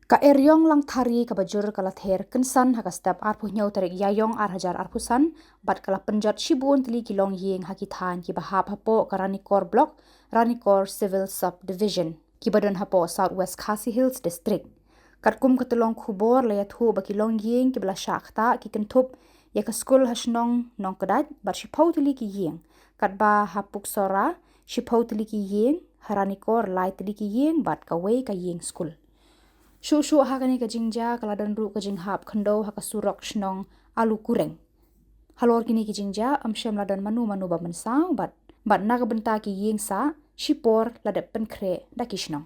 Ka eryong Langthari ka bajur kala ther kensan haka step arpu nyau tarik yayong hajar arpusan bat kala penjat shibun Tylli kilong yeng haki Thaiñ ki bahap hapo ka Ranikor block Ranikor civil subdivision ki badan hapo Southwest Khasi Hills district. Katkum ketulong Khubor layathu bakilong yeng ki bela Shah ki kentup ya ka Skul hasnong nong kedat bat shipau Tylli ki yeng kat ba hapuk sora shipau Tylli ki yeng Ranikor lai Tylli ki yeng bat ka wei ka yeng Skul. Shu hakani ka jingja kala dan ru ka jinghap khendo haka surok shnong alu kureng. Halor kini ki jingja amshem ladan manu ba mensau bat naga benta ki yeng sa shipor ladap penkre da kishnong.